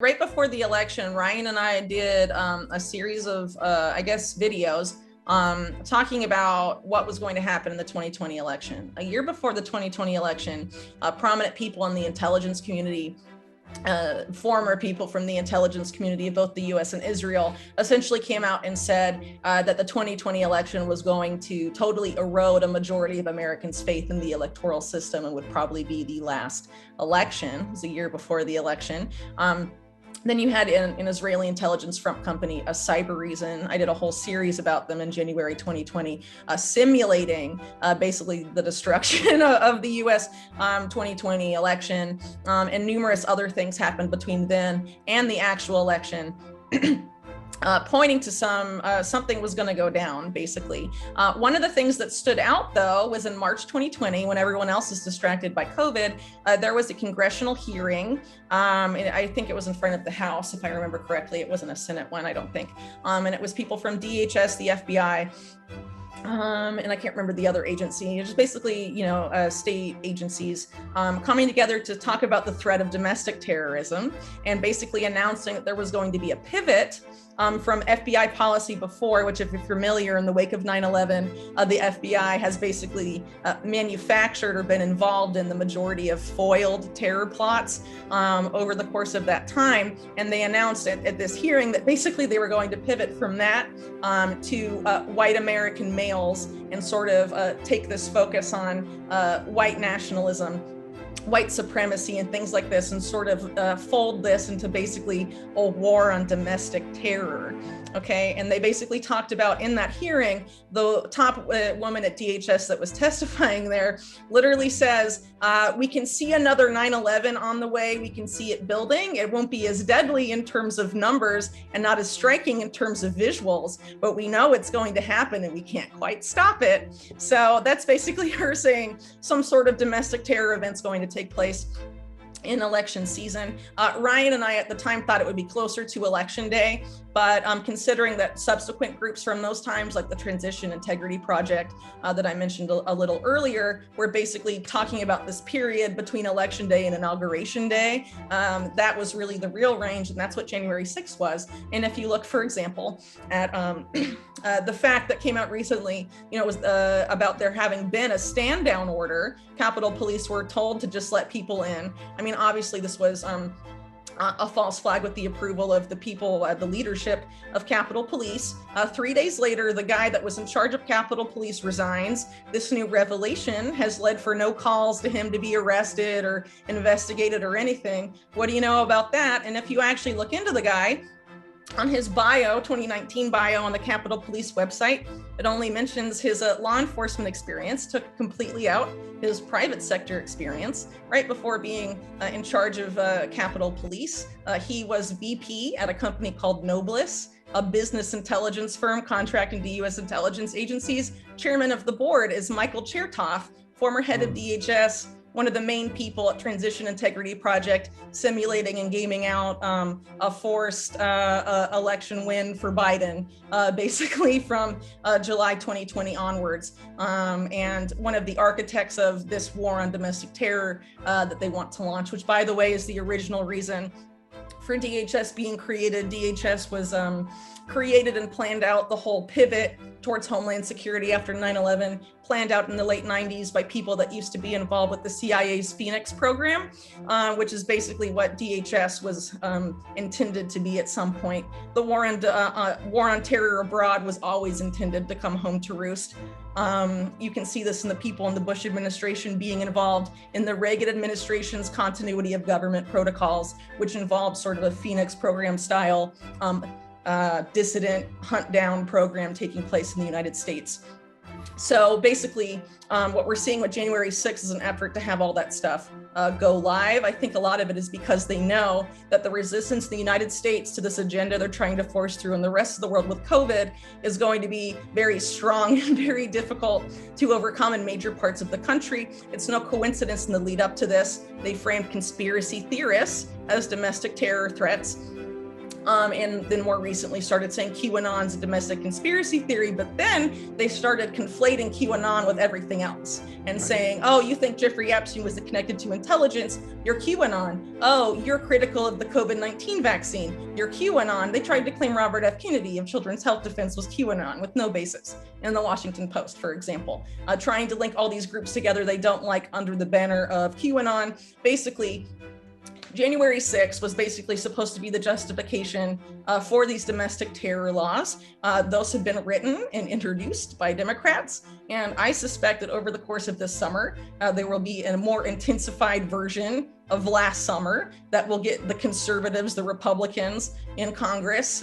Right before the election, Ryan and I did a series of, videos talking about what was going to happen in the 2020 election. A year before the 2020 election, prominent people in the intelligence community, former people from the intelligence community of both the US and Israel, essentially came out and said that the 2020 election was going to totally erode a majority of Americans' faith in the electoral system and would probably be the last election. It was a year before the election. Then you had an Israeli intelligence front company, a Cyber Reason. I did a whole series about them in January 2020, simulating basically the destruction of the US 2020 election, and numerous other things happened between then and the actual election. Pointing to something was going to go down, basically. One of the things that stood out, though, was in March 2020, when everyone else is distracted by COVID, there was a congressional hearing. And I think it was in front of the House, if I remember correctly. It wasn't a Senate one, I don't think. And it was people from DHS, the FBI, and I can't remember the other agency. It's just basically, state agencies coming together to talk about the threat of domestic terrorism and basically announcing that there was going to be a pivot from FBI policy before, which, if you're familiar, in the wake of 9/11, the FBI has basically manufactured or been involved in the majority of foiled terror plots over the course of that time. And they announced at this hearing that basically they were going to pivot from that to white American males and sort of take this focus on white nationalism, white supremacy, and things like this, and sort of fold this into basically a war on domestic terror. Okay, and they basically talked about in that hearing, the top woman at DHS that was testifying there literally says, we can see another 9/11 on the way. We can see it building. It won't be as deadly in terms of numbers and not as striking in terms of visuals, but we know it's going to happen and we can't quite stop it. So that's basically her saying some sort of domestic terror event's going to take place in election season. Ryan and I at the time thought it would be closer to election day, but considering that subsequent groups from those times, like the Transition Integrity Project that I mentioned a little earlier, were basically talking about this period between election day and inauguration day. That was really the real range, and that's what January 6th was. And if you look, for example, at the fact that came out recently, it was about there having been a stand down order. Capitol Police were told to just let people in. I mean, obviously this was a false flag with the approval of the people, the leadership of Capitol Police. 3 days later, the guy that was in charge of Capitol Police resigns. This new revelation has led for no calls to him to be arrested or investigated or anything. What do you know about that? And if you actually look into the guy, on his bio, 2019 bio on the Capitol Police website, it only mentions his law enforcement experience, took completely out his private sector experience. Right before being in charge of Capitol Police, he was VP at a company called Nobliss, a business intelligence firm contracting to U.S. intelligence agencies. Chairman of the board is Michael Chertoff, former head of DHS, one of the main people at Transition Integrity Project, simulating and gaming out a forced election win for Biden, basically from July 2020 onwards, and one of the architects of this war on domestic terror that they want to launch, which, by the way, is the original reason for DHS being created. DHS was created and planned out the whole pivot towards Homeland Security after 9/11, planned out in the late 90s by people that used to be involved with the CIA's Phoenix program, which is basically what DHS was intended to be at some point. The war on terror abroad was always intended to come home to roost. You can see this in the people in the Bush administration being involved in the Reagan administration's continuity of government protocols, which involved sort of a Phoenix program style dissident hunt down program taking place in the United States. So basically, what we're seeing with January 6th is an effort to have all that stuff go live. I think a lot of it is because they know that the resistance in the United States to this agenda they're trying to force through in the rest of the world with COVID is going to be very strong and very difficult to overcome in major parts of the country. It's no coincidence in the lead up to this, they framed conspiracy theorists as domestic terror threats. and then more recently started saying QAnon's a domestic conspiracy theory, but then they started conflating QAnon with everything else and saying, oh, you think Jeffrey Epstein was connected to intelligence, you're QAnon. Oh, you're critical of the COVID-19 vaccine, you're QAnon. They tried to claim Robert F. Kennedy of Children's Health Defense was QAnon with no basis in the Washington Post, for example, trying to link all these groups together they don't like under the banner of QAnon. Basically, January 6th was basically supposed to be the justification for these domestic terror laws. Those have been written and introduced by Democrats. And I suspect that over the course of this summer, there will be a more intensified version of last summer that will get the conservatives, the Republicans in Congress,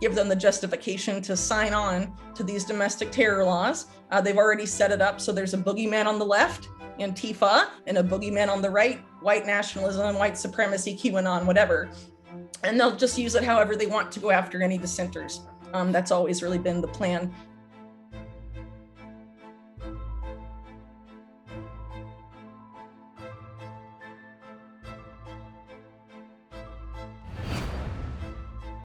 give them the justification to sign on to these domestic terror laws. They've already set it up so there's a boogeyman on the left, Antifa, and a boogeyman on the right, white nationalism, white supremacy, QAnon, whatever. And they'll just use it however they want to go after any dissenters. That's always really been the plan